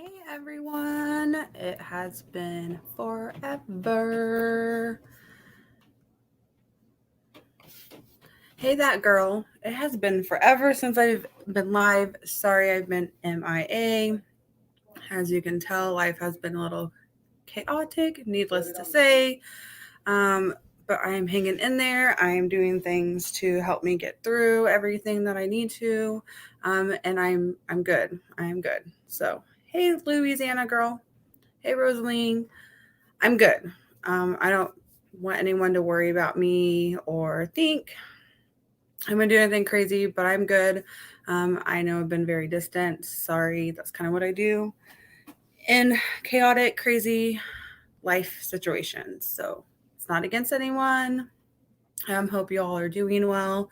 Hey everyone, it has been forever. Hey, that girl, it has been forever since I've been live. Sorry, I've been MIA. As you can tell, life has been a little chaotic, needless to say. Um, but I am hanging in there. I am doing things to help me get through everything that I need to. And I'm good. I am good. So, hey, Louisiana girl. Hey, Rosaline. I'm good. I don't want anyone to worry about me or think I'm going to do anything crazy, but I'm good. I know I've been very distant. Sorry, that's kind of what I do in chaotic, crazy life situations. So it's not against anyone. Hope you all are doing well.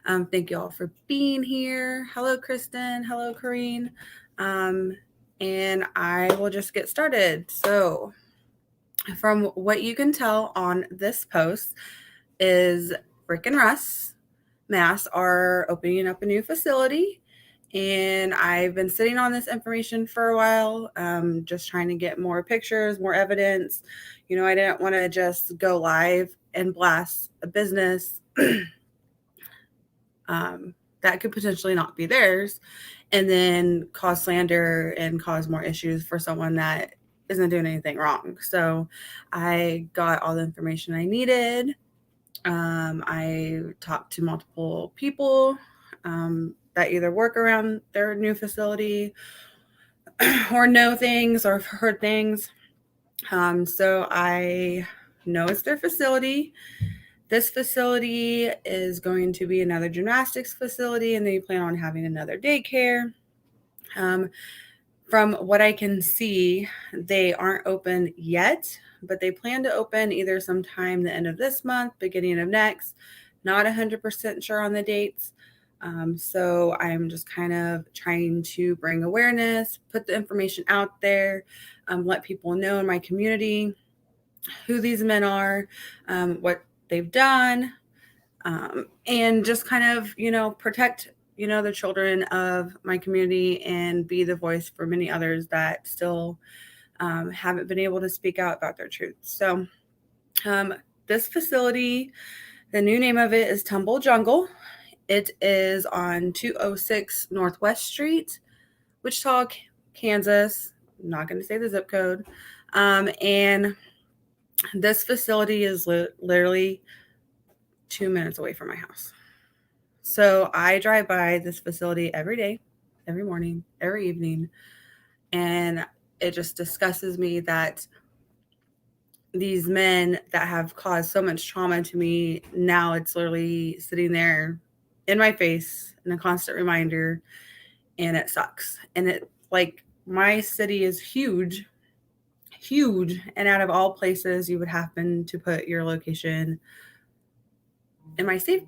Thank you all for being here. Hello, Kristen. Hello, Corrine. Um, and I will just get started. So, from what you can tell on this post, is Rick and Russ, Mast, are opening up a new facility. And I've been sitting on this information for a while, just trying to get more pictures, more evidence. I didn't want to just go live and blast a business that could potentially not be theirs and then cause slander and cause more issues for someone that isn't doing anything wrong. So I got all the information I needed. I talked to multiple people that either work around their new facility or know things or have heard things. So I know it's their facility. This facility is going to be another gymnastics facility, and they plan on having another daycare. Um, from what I can see, they aren't open yet, but they plan to open either sometime the end of this month, beginning of next. Not 100% sure on the dates. So I'm just kind of trying to bring awareness, put the information out there, let people know in my community who these men are, what they've done, and just kind of, protect, the children of my community and be the voice for many others that still haven't been able to speak out about their truth. So, um, this facility, the new name of it is Tumble Jungle. It is on 206 Northwest Street, Wichita, Kansas. I'm not going to say the zip code. And this facility is literally 2 minutes away from my house. So I drive by this facility every day, every morning, every evening, and it just disgustes me that these men that have caused so much trauma to me, now it's literally sitting there in my face and a constant reminder, and it sucks. And it, like, my city is huge, huge, and out of all places you would happen to put your location in my safe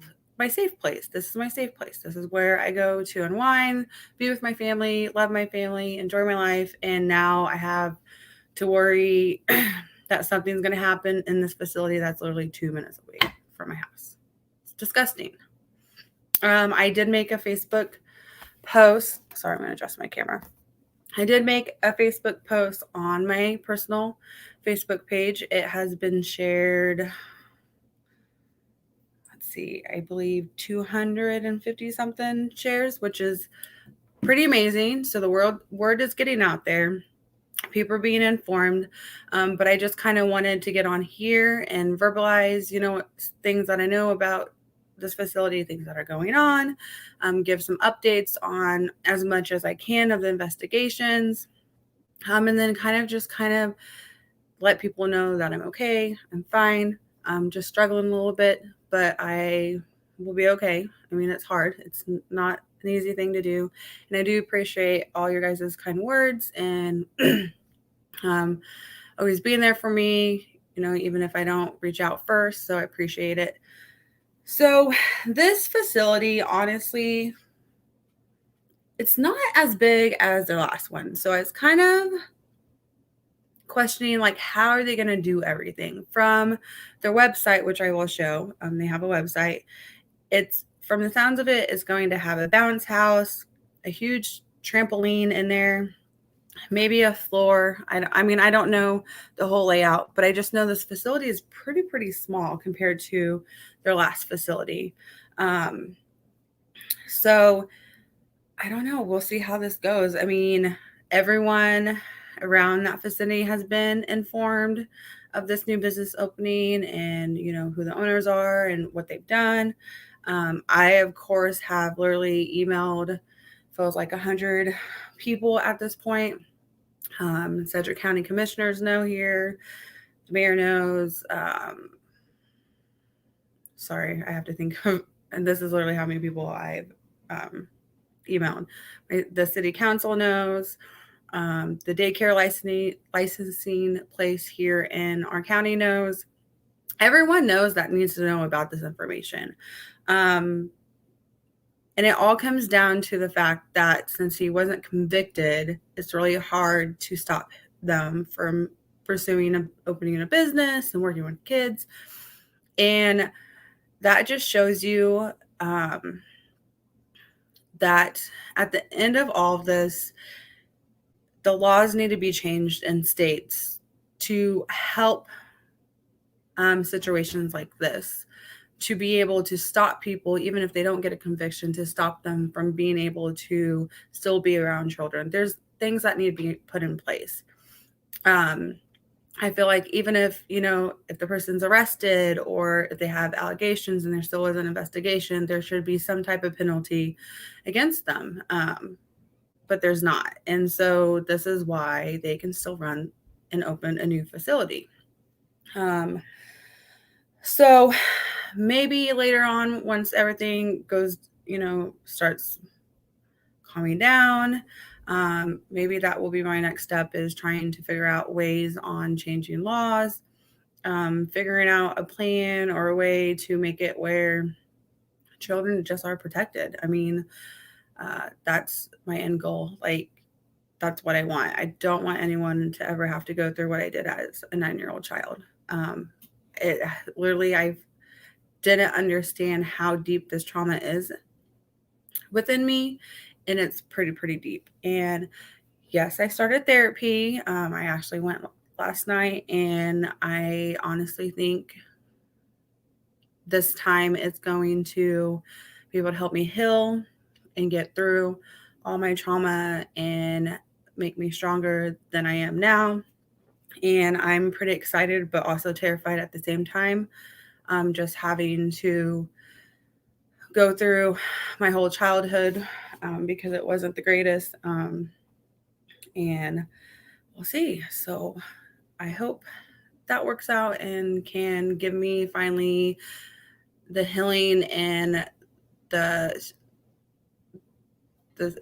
place. This is my safe place. This is where I go to unwind, be with my family, love my family, enjoy my life. And now I have to worry that something's going to happen in this facility that's literally 2 minutes away from my house. It's disgusting. I did make a Facebook post. Sorry, I'm going to adjust my camera. I did make a Facebook post on my personal Facebook page. It has been shared, see, I believe 250 something shares, which is pretty amazing. So the word is getting out there. People are being informed. But I just kind of wanted to get on here and verbalize, things that I know about this facility, things that are going on, give some updates on as much as I can of the investigations. And then kind of let people know that I'm okay, I'm fine, I'm just struggling a little bit, but I will be okay. I mean, it's hard. It's not an easy thing to do. And I do appreciate all your guys' kind words and always being there for me, even if I don't reach out first. So I appreciate it. So this facility, honestly, it's not as big as their last one. So I was kind of questioning, like, how are they going to do everything from their website, which I will show. They have a website. It's, from the sounds of it, is going to have a bounce house, a huge trampoline in there, maybe a floor. I mean, I don't know the whole layout, but I just know this facility is pretty small compared to their last facility. Um, so I don't know. We'll see how this goes. I mean, everyone around that vicinity has been informed of this new business opening and, who the owners are and what they've done. I, of course, have literally emailed, feels like 100 people at this point. Sedgwick County commissioners know here. The mayor knows. Sorry, I have to think of, and this is literally how many people I've emailed. The city council knows. The daycare licensing place here in our county knows. Everyone knows that needs to know about this information. And it all comes down to the fact that since he wasn't convicted, it's really hard to stop them from pursuing opening a business and working with kids. And that just shows you that at the end of all of this, the laws need to be changed in states to help situations like this, to be able to stop people, even if they don't get a conviction, to stop them from being able to still be around children. There's things that need to be put in place. I feel like even if, if the person's arrested or if they have allegations and there still is an investigation, there should be some type of penalty against them. But there's not. And so this is why they can still run and open a new facility. So maybe later on, once everything goes, starts calming down, maybe that will be my next step, is trying to figure out ways on changing laws, figuring out a plan or a way to make it where children just are protected. I mean, that's my end goal. Like, that's what I want. I don't want anyone to ever have to go through what I did as a 9-year-old child. It literally, I didn't understand how deep this trauma is within me, and it's pretty deep. And yes, I started therapy. I actually went last night, and I honestly think this time it's going to be able to help me heal and get through all my trauma and make me stronger than I am now. And I'm pretty excited, but also terrified at the same time. Just having to go through my whole childhood because it wasn't the greatest. And we'll see. So I hope that works out and can give me finally the healing and the the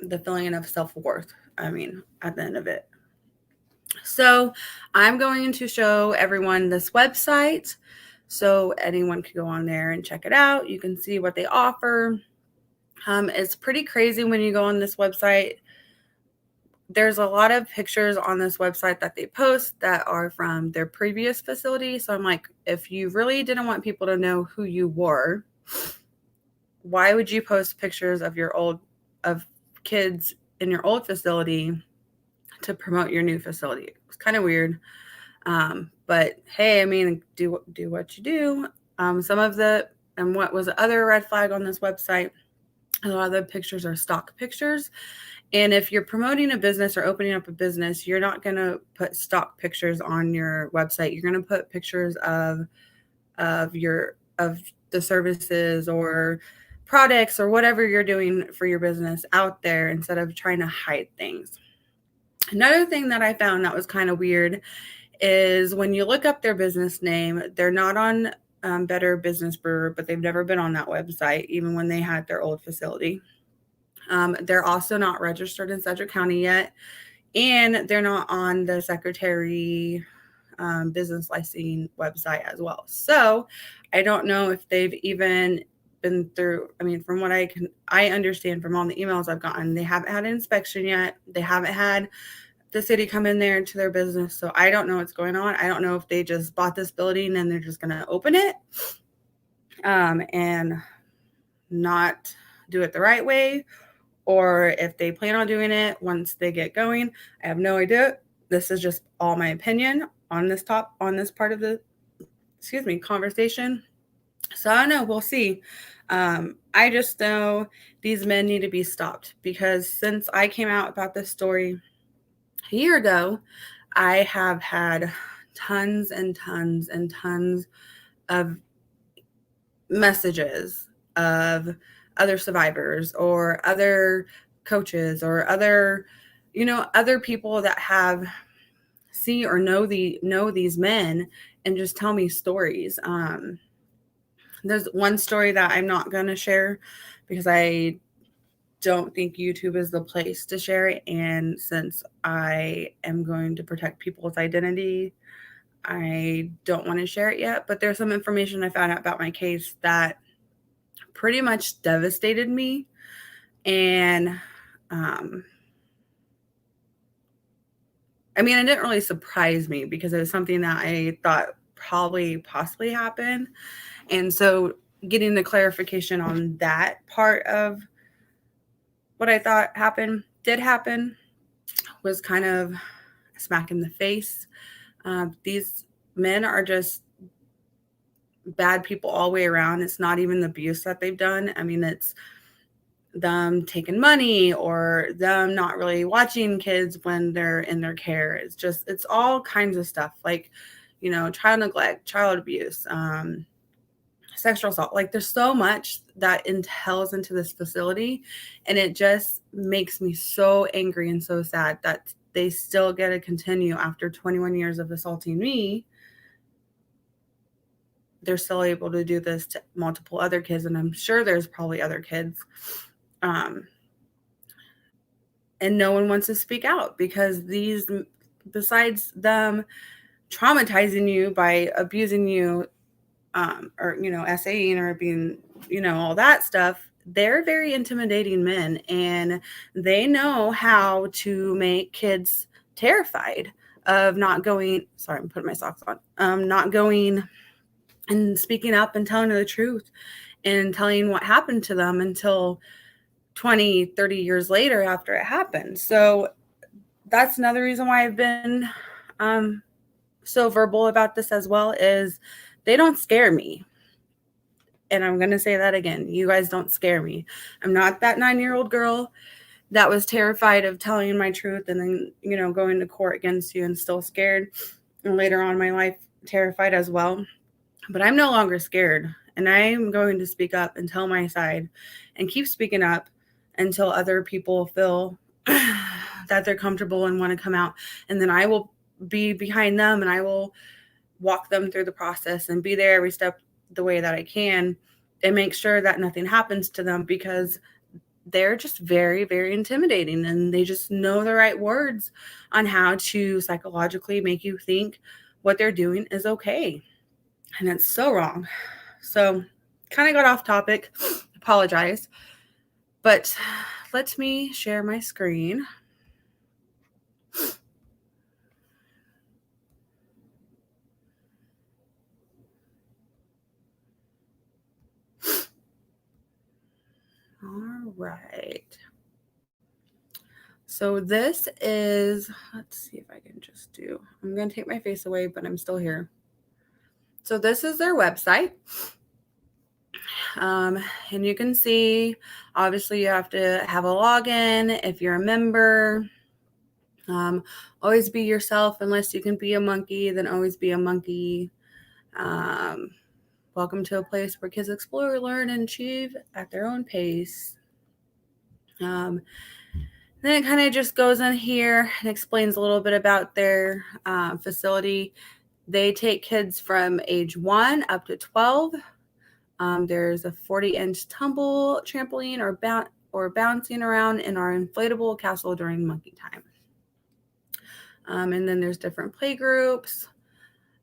the feeling of self-worth. I mean, at the end of it. So I'm going to show everyone this website so anyone can go on there and check it out. You can see what they offer. It's pretty crazy when you go on this website. There's a lot of pictures on this website that they post that are from their previous facility. So I'm like, if you really didn't want people to know who you were, why would you post pictures of of kids in your old facility to promote your new facility? It's kind of weird. But hey, I mean, do what you do. What was the other red flag on this website? A lot of the pictures are stock pictures. And if you're promoting a business or opening up a business, you're not going to put stock pictures on your website. You're going to put pictures of the services or products or whatever you're doing for your business out there instead of trying to hide things. Another thing that I found that was kind of weird is when you look up their business name, they're not on Better Business Bureau, but they've never been on that website, even when they had their old facility. They're also not registered in Sedgwick County yet, and they're not on the Secretary business licensing website as well. So I don't know if they've even been through. I mean, from what I understand from all the emails I've gotten, they haven't had an inspection yet. They haven't had the city come in there to their business. So I don't know what's going on. I don't know if they just bought this building and they're just going to open it and not do it the right way, or if they plan on doing it once they get going. I have no idea. This is just all my opinion on this part of the conversation. So I don't know. We'll see. I just know these men need to be stopped because since I came out about this story a year ago, I have had tons and tons and tons of messages of other survivors or other coaches or other people that have see or know these men and just tell me stories. There's one story that I'm not going to share because I don't think YouTube is the place to share it. And since I am going to protect people's identity, I don't want to share it yet. But there's some information I found out about my case that pretty much devastated me. And I mean, it didn't really surprise me because it was something that I thought probably possibly happened. And so getting the clarification on that part of what I thought did happen was kind of a smack in the face. These men are just bad people all the way around. It's not even the abuse that they've done. I mean, it's them taking money or them not really watching kids when they're in their care. It's all kinds of stuff like, child neglect, child abuse, sexual assault. Like there's so much that entails into this facility, and it just makes me so angry and so sad that they still get to continue after 21 years of assaulting me. They're still able to do this to multiple other kids, and I'm sure there's probably other kids. And no one wants to speak out because besides them traumatizing you by abusing you, or SAing or being, all that stuff, they're very intimidating men, and they know how to make kids terrified of not going. Sorry, I'm putting my socks on. Not going and speaking up and telling the truth and telling what happened to them until 20, 30 years later after it happened. So that's another reason why I've been so verbal about this as well, is they don't scare me. And I'm going to say that again. You guys don't scare me. I'm not that 9-year-old girl that was terrified of telling my truth and then, going to court against you and still scared. And later on in my life, terrified as well. But I'm no longer scared. And I'm going to speak up and tell my side and keep speaking up until other people feel that they're comfortable and want to come out. And then I will be behind them and I will walk them through the process and be there every step the way that I can and make sure that nothing happens to them, because they're just very, very intimidating, and they just know the right words on how to psychologically make you think what they're doing is okay. And it's so wrong. So kind of got off topic. Apologize. But let me share my screen. All right. So this is, let's see if I can I'm going to take my face away, but I'm still here. So this is their website. And you can see, obviously you have to have a login if you're a member. Always be yourself. Unless you can be a monkey, then always be a monkey. Welcome to a place where kids explore, learn, and achieve at their own pace. Then it kind of just goes in here and explains a little bit about their facility. They take kids from age 1 up to 12. There's a 40-inch tumble trampoline or bouncing around in our inflatable castle during monkey time. And then there's different play groups.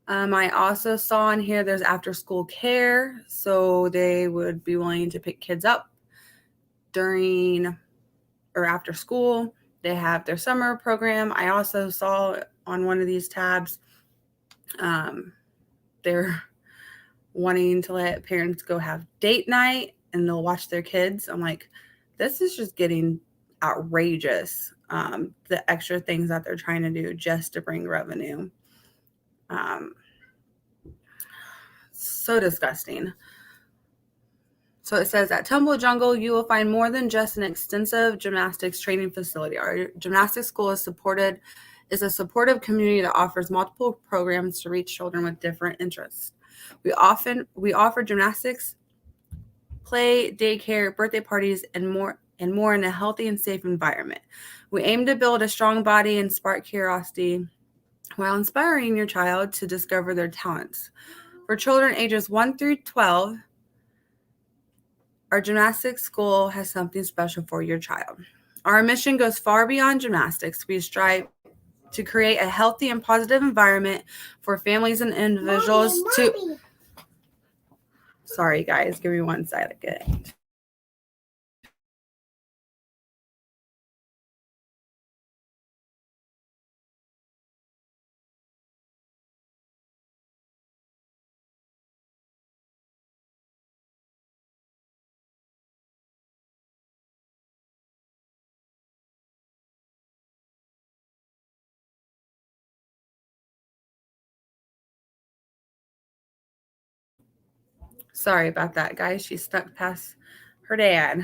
I also saw in here there's after-school care, so they would be willing to pick kids up during or after school. They have their summer program. I also saw on one of these tabs, they're wanting to let parents go have date night and they'll watch their kids. I'm like, this is just getting outrageous. The extra things that they're trying to do just to bring revenue. Um, so disgusting. So it says at Tumble Jungle, you will find more than just an extensive gymnastics training facility. Our gymnastics school is a supportive community that offers multiple programs to reach children with different interests. We offer gymnastics, play, daycare, birthday parties, and more in a healthy and safe environment. We aim to build a strong body and spark curiosity while inspiring your child to discover their talents. For children ages 1 through 12, our gymnastics school has something special for your child. Our mission goes far beyond gymnastics. We strive to create a healthy and positive environment for families and individuals to. Sorry, guys, give me 1 second. Sorry about that, guys. She stuck past her dad.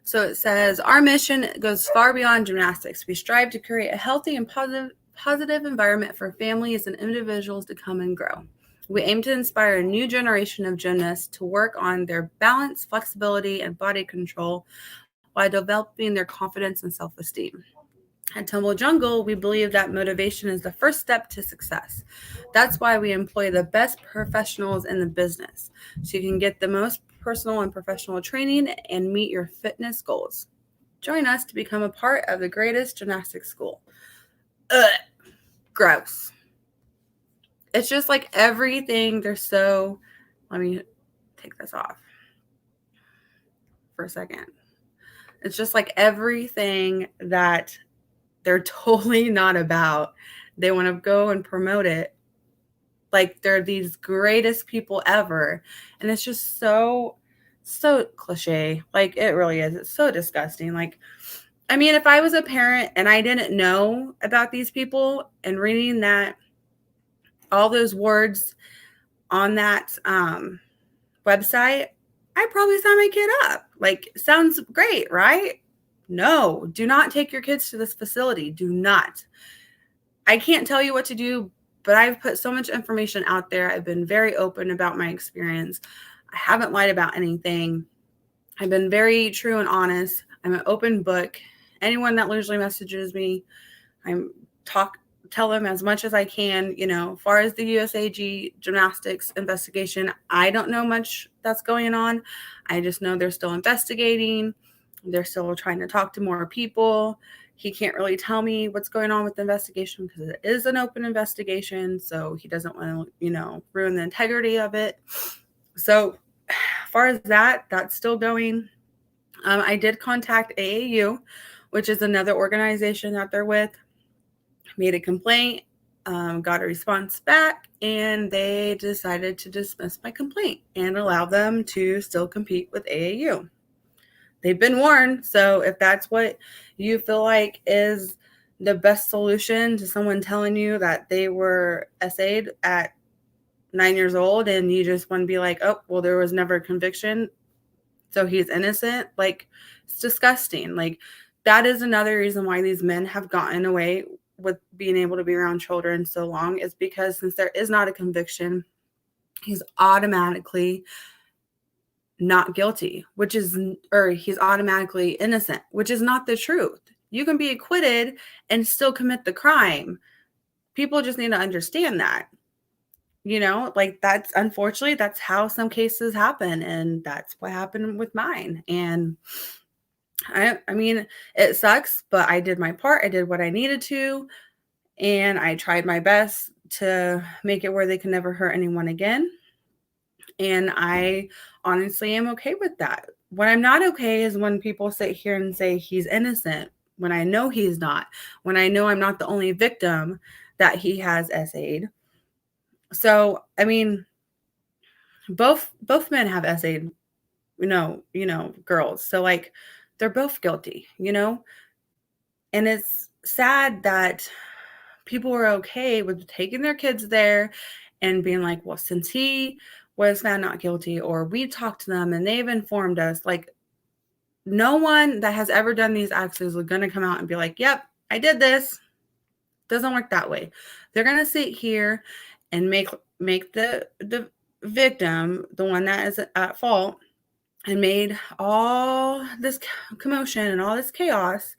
So it says, our mission goes far beyond gymnastics. We strive to create a healthy and positive environment for families and individuals to come and grow. We aim to inspire a new generation of gymnasts to work on their balance, flexibility, and body control while developing their confidence and self-esteem. At Tumble Jungle, we believe that motivation is the first step to success. That's why we employ the best professionals in the business, so you can get the most personal and professional training and meet your fitness goals. Join us to become a part of the greatest gymnastics school. Ugh, gross. It's just like everything, let me take this off for a second. It's just like everything that they're totally not about. They want to go and promote it like they're these greatest people ever. And it's just so cliche. Like it really is. It's so disgusting. Like, I mean, if I was a parent and I didn't know about these people and reading that, all those words on that website, I'd probably sign my kid up. Like, sounds great, right? No, do not take your kids to this facility. Do not. I can't tell you what to do, but I've put so much information out there. I've been very open about my experience. I haven't lied about anything. I've been very true and honest. I'm an open book. Anyone that usually messages me, tell them as much as I can. As far as the USAG gymnastics investigation, I don't know much that's going on. I just know they're still investigating. They're still trying to talk to more people. He can't really tell me what's going on with the investigation because it is an open investigation. So he doesn't want to, ruin the integrity of it. So as far as that's still going. I did contact AAU, which is another organization that they're with. Made a complaint, got a response back, and they decided to dismiss my complaint and allow them to still compete with AAU. They've been warned, so if that's what you feel like is the best solution to someone telling you that they were SA'd at 9 years old and you just want to be like, oh, well, there was never a conviction, so he's innocent, like, it's disgusting. Like, that is another reason why these men have gotten away with being able to be around children so long, is because since there is not a conviction, he's automatically not guilty, or he's automatically innocent, which is not the truth. You can be acquitted and still commit the crime. People just need to understand that. Like, that's unfortunately, that's how some cases happen. And that's what happened with mine. And I mean, it sucks, but I did my part. I did what I needed to. And I tried my best to make it where they can never hurt anyone again. And I honestly am okay with that. What I'm not okay is when people sit here and say he's innocent when I know he's not, when I know I'm not the only victim that he has SA'd. So, I mean, both men have SA'd, girls. So, like, they're both guilty, you know? And it's sad that people were okay with taking their kids there and being like, well, since he was found not guilty, or we talked to them and they've informed us, like, no one that has ever done these acts is going to come out and be like, yep, I did this. Doesn't work that way. They're going to sit here and make the victim, the one that is at fault, and made all this commotion and all this chaos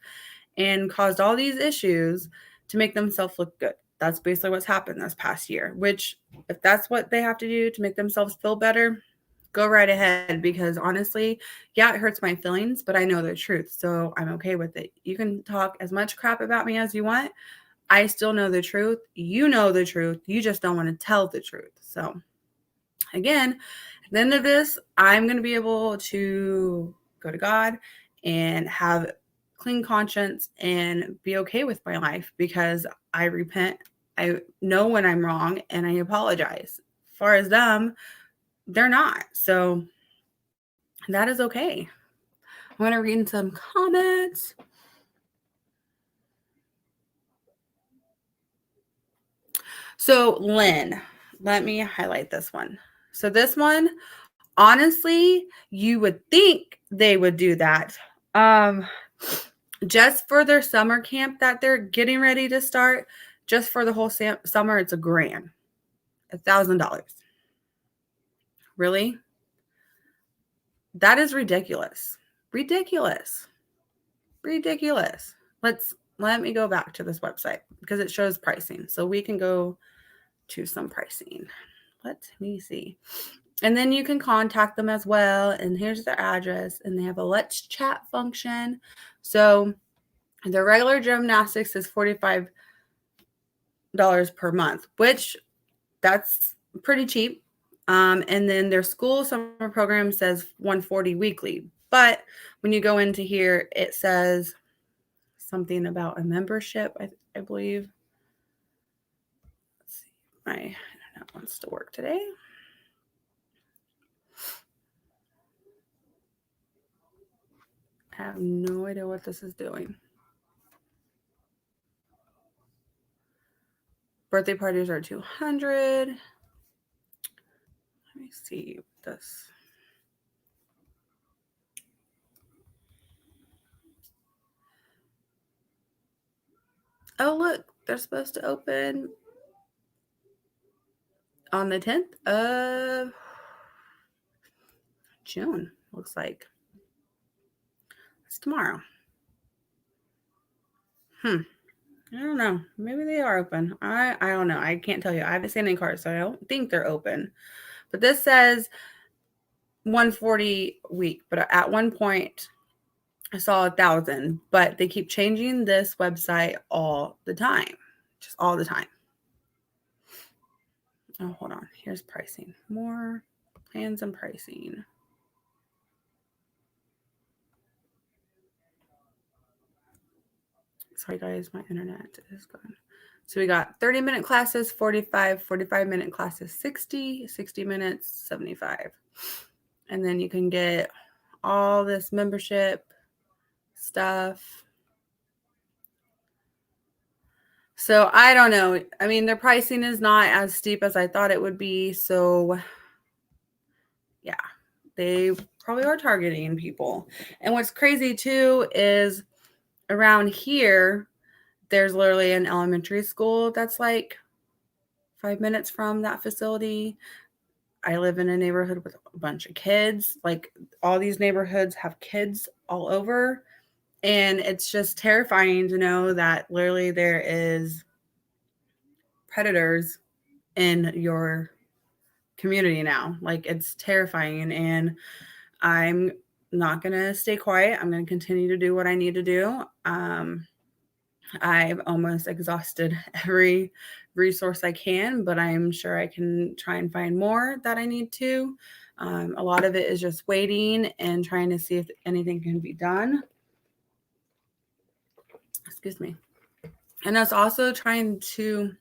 and caused all these issues to make themselves look good. That's basically what's happened this past year, which if that's what they have to do to make themselves feel better, go right ahead, because honestly, yeah, it hurts my feelings, but I know the truth, so I'm okay with it. You can talk as much crap about me as you want. I still know the truth. You know the truth. You just don't want to tell the truth. So again, at the end of this, I'm going to be able to go to God and have clean conscience and be okay with my life, because I repent. I know when I'm wrong and I apologize. As far as them, they're not. So that is okay. I'm going to read some comments. So Lynn, let me highlight this one. So this one, honestly, you would think they would do that. Just for their summer camp that they're getting ready to start, just for the whole summer, it's $1,000, $1,000. Really? That is ridiculous. Ridiculous. Ridiculous. Let me go back to this website because it shows pricing. So we can go to some pricing. Let me see. And then you can contact them as well. And here's their address. And they have a let's chat function. So the regular gymnastics is $45 per month, which that's pretty cheap. And then their school summer program says $140 weekly. But when you go into here, it says something about a membership, I believe. Let's see. My internet wants to work today. I have no idea what this is doing. Birthday parties are $200. Let me see this. Oh, look, they're supposed to open on the 10th of June, looks like. It's tomorrow. I don't know. Maybe they are open. I don't know. I can't tell you. I haven't seen any cards, so I don't think they're open. But this says 140 week. But at one point, I saw 1,000. But they keep changing this website all the time. Just all the time. Oh, hold on. Here's pricing. More plans and pricing. Sorry, guys. My internet is gone. So we got 30-minute classes, 45, 45-minute classes, 60, 60 minutes, 75. And then you can get all this membership stuff. So I don't know. I mean, their pricing is not as steep as I thought it would be. So yeah, they probably are targeting people. And what's crazy too is around here, there's literally an elementary school that's like 5 minutes from that facility. I live in a neighborhood with a bunch of kids. Like, all these neighborhoods have kids all over. And it's just terrifying to know that literally there is predators in your community now. Like, it's terrifying. And I'm not going to stay quiet. I'm going to continue to do what I need to do. I've almost exhausted every resource I can, but I'm sure I can try and find more that I need to. A lot of it is just waiting and trying to see if anything can be done. Excuse me. And it's also trying to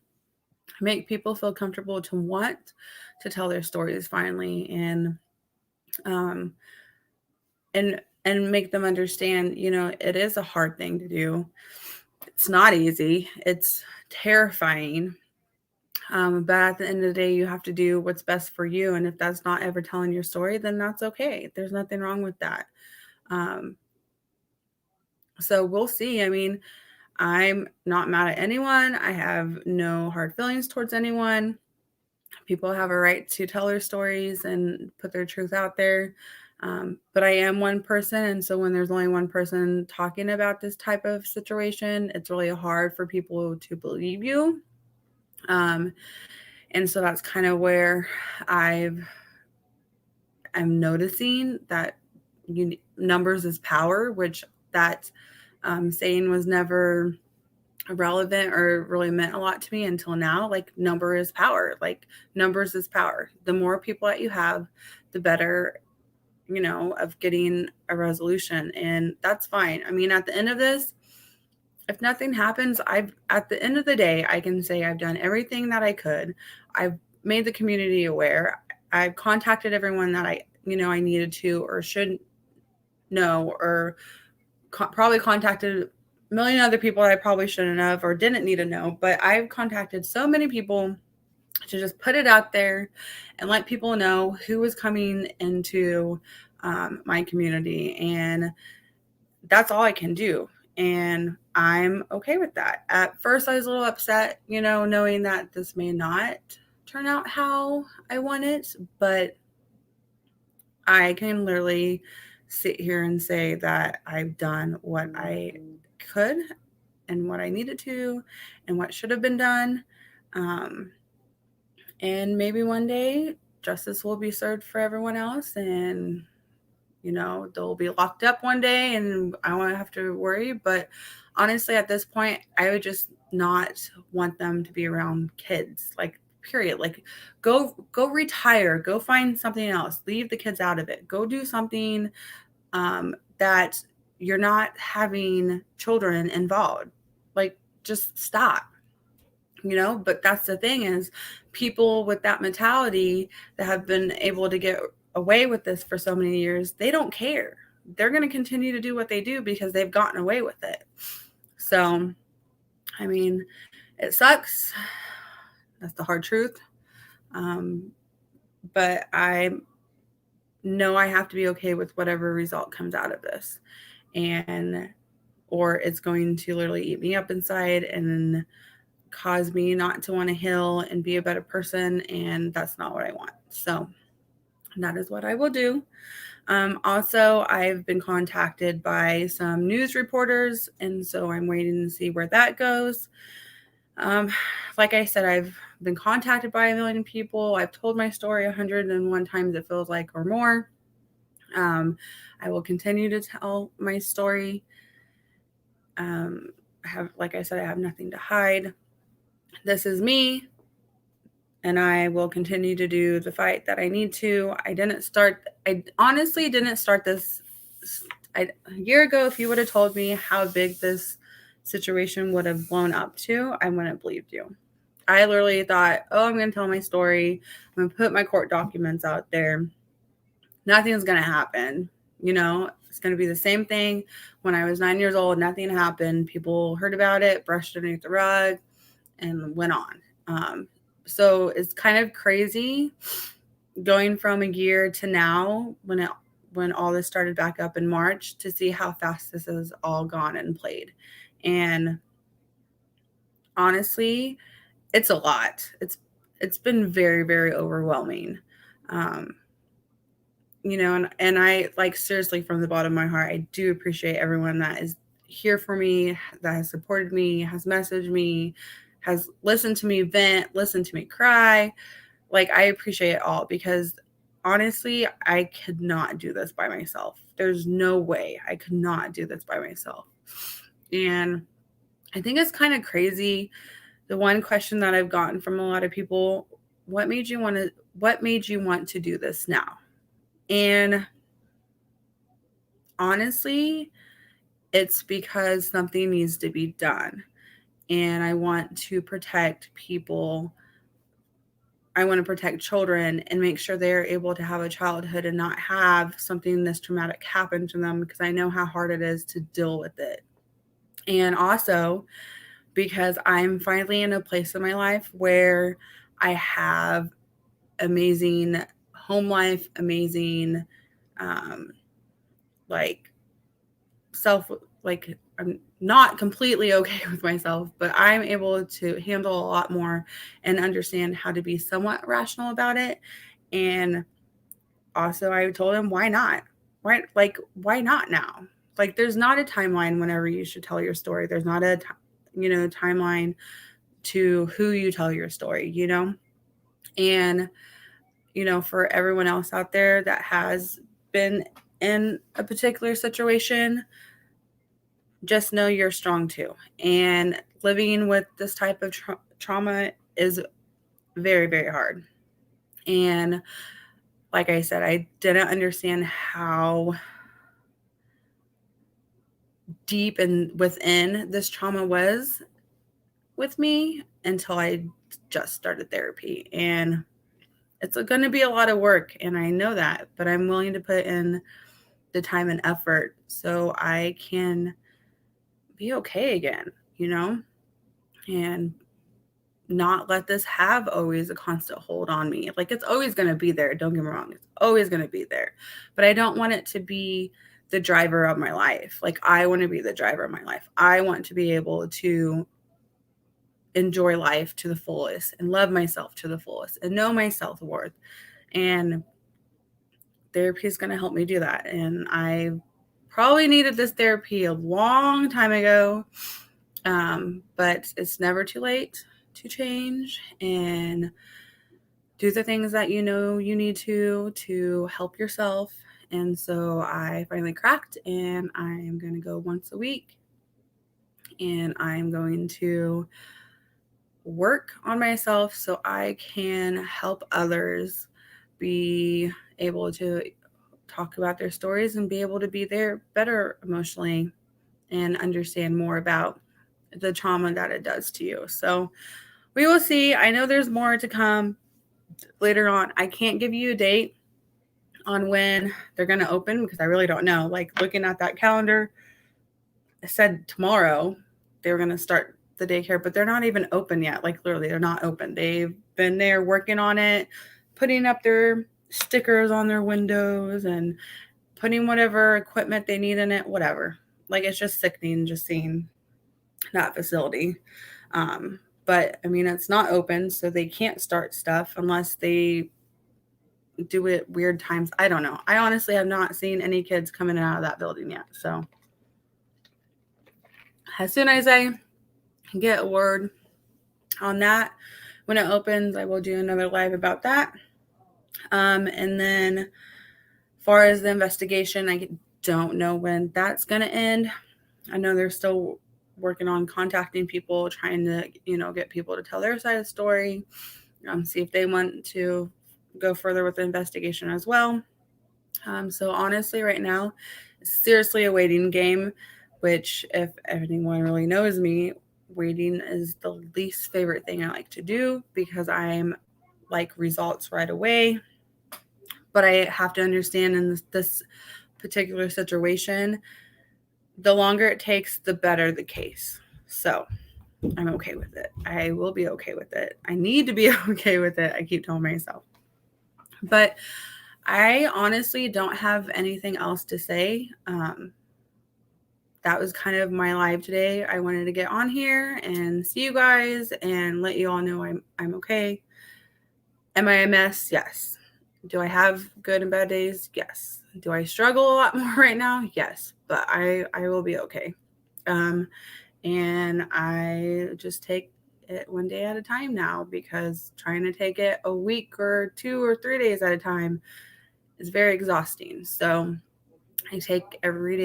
make people feel comfortable to want to tell their stories finally. And and make them understand, it is a hard thing to do. It's not easy. It's terrifying. But at the end of the day, you have to do what's best for you. And if that's not ever telling your story, then that's okay. There's nothing wrong with that. Um, so we'll see. I mean, I'm not mad at anyone. I have no hard feelings towards anyone. People have a right to tell their stories and put their truth out there. But I am one person. And so when there's only one person talking about this type of situation, it's really hard for people to believe you. Um, and so that's kind of where I'm noticing that numbers is power, which that saying was never relevant or really meant a lot to me until now. Like, number is power. Like, numbers is power. The more people that you have, the better, of getting a resolution. And that's fine. I mean, at the end of this, if nothing happens, at the end of the day, I can say I've done everything that I could. I've made the community aware. I've contacted everyone that I needed to or should know, or probably contacted a million other people that I probably shouldn't have or didn't need to know. But I've contacted so many people to just put it out there and let people know who was coming into my community. And that's all I can do. And I'm okay with that. At first, I was a little upset, knowing that this may not turn out how I want it, but I can literally sit here and say that I've done what I could and what I needed to and what should have been done. Um, and maybe one day justice will be served for everyone else, and they'll be locked up one day and I won't have to worry. But honestly, at this point, I would just not want them to be around kids, like, period. Like, go retire, go find something else, leave the kids out of it, go do something that you're not having children involved. Like, just stop. But that's the thing, is people with that mentality that have been able to get away with this for so many years, they don't care. They're going to continue to do what they do because they've gotten away with it. So, I mean, it sucks. That's the hard truth. But I know I have to be okay with whatever result comes out of this. And, or it's going to literally eat me up inside and cause me not to want to heal and be a better person. And that's not what I want. So that is what I will do. Also, I've been contacted by some news reporters, and so I'm waiting to see where that goes. Like I said, I've been contacted by a million people. I've told my story 101 times, it feels like, or more. I will continue to tell my story. Like I said, I have nothing to hide. This is me, and I will continue to do the fight that I need to. I honestly didn't start this a year ago. If you would have told me how big this situation would have blown up to, I wouldn't have believed you. I literally thought, oh, I'm going to tell my story. I'm going to put my court documents out there. Nothing's going to happen. It's going to be the same thing. When I was 9 years old, nothing happened. People heard about it, brushed it underneath the rug, and went on. So it's kind of crazy going from a year to now, when all this started back up in March, to see how fast this has all gone and played. And honestly, it's a lot. It's been very, very overwhelming. Um, and I, like, seriously, from the bottom of my heart, I do appreciate everyone that is here for me, that has supported me, has messaged me, has listened to me vent, listened to me cry. Like, I appreciate it all, because honestly, I could not do this by myself. There's no way I could not do this by myself. And I think it's kind of crazy. The one question that I've gotten from a lot of people, what made you want to do this now? And honestly, it's because something needs to be done. And I want to protect people. I want to protect children and make sure they're able to have a childhood and not have something this traumatic happen to them, because I know how hard it is to deal with it. And also because I'm finally in a place in my life where I have amazing home life, amazing, um, like self, like I'm not completely okay with myself, but I'm able to handle a lot more and understand how to be somewhat rational about it. And also, I told him, why not? Right? Like, why not now? Like, there's not a timeline whenever you should tell your story. There's not a, timeline to who you tell your story, And, for everyone else out there that has been in a particular situation, just know you're strong too. And living with this type of trauma is very, very hard. And like I said, I didn't understand how deep and within this trauma was with me until I just started therapy. And it's going to be a lot of work, and I know that, but I'm willing to put in the time and effort so I can be okay again, and not let this have always a constant hold on me. Like, it's always going to be there. Don't get me wrong. It's always going to be there. But I don't want it to be the driver of my life. Like, I want to be the driver of my life. I want to be able to enjoy life to the fullest and love myself to the fullest and know my self-worth. And therapy is going to help me do that. And I probably needed this therapy a long time ago. But it's never too late to change and do the things that you know you need to help yourself. And so I finally cracked, and I'm going to go once a week, and I'm going to work on myself so I can help others be able to talk about their stories and be able to be there better emotionally and understand more about the trauma that it does to you. So we will see. I know there's more to come later on. I can't give you a date on when they're going to open because I really don't know. Like, looking at that calendar, it said tomorrow they were going to start the daycare, but they're not even open yet. Like, literally, they're not open. They've been there working on it, putting up their stickers on their windows and putting whatever equipment they need in it, whatever. Like, it's just sickening just seeing that facility. But I mean, it's not open, so they can't start stuff unless they do it weird times. I don't know. I honestly have not seen any kids coming out of that building yet. So as soon as I get a word on that, when it opens, I will do another live about that. And then as far as the investigation, I don't know when that's going to end. I know they're still working on contacting people, trying to, get people to tell their side of the story, see if they want to go further with the investigation as well. So honestly, right now, it's seriously a waiting game, which if anyone really knows me, waiting is the least favorite thing I like to do because I'm like results right away. But I have to understand in this particular situation, the longer it takes, the better the case. So I'm okay with it. I will be okay with it. I need to be okay with it. I keep telling myself. But I honestly don't have anything else to say. That was kind of my live today. I wanted to get on here and see you guys and let you all know I'm okay. Am I a mess? Yes. Do I have good and bad days? Yes. Do I struggle a lot more right now? Yes. But I will be okay. And I just take it one day at a time now, because trying to take it a week or 2 or 3 days at a time is very exhausting. So I take every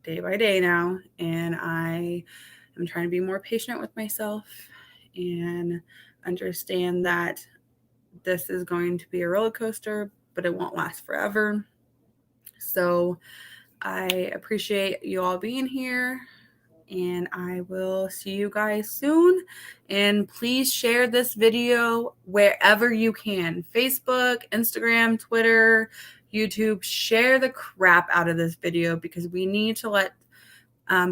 day by day now, and I am trying to be more patient with myself and understand that this is going to be a roller coaster, but it won't last forever. So I appreciate you all being here. and I will see you guys soon. And please share this video wherever you can. Facebook, Instagram, Twitter, YouTube. Share the crap out of this video because we need to let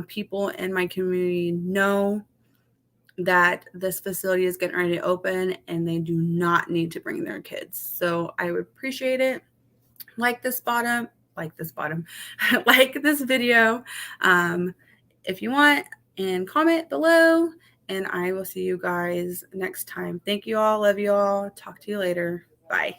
people in my community know that this facility is getting ready to open and they do not need to bring their kids. So I would appreciate it. Like this video if you want, and comment below, and I will see you guys next time. Thank you all. Love you all. Talk to you later. Bye.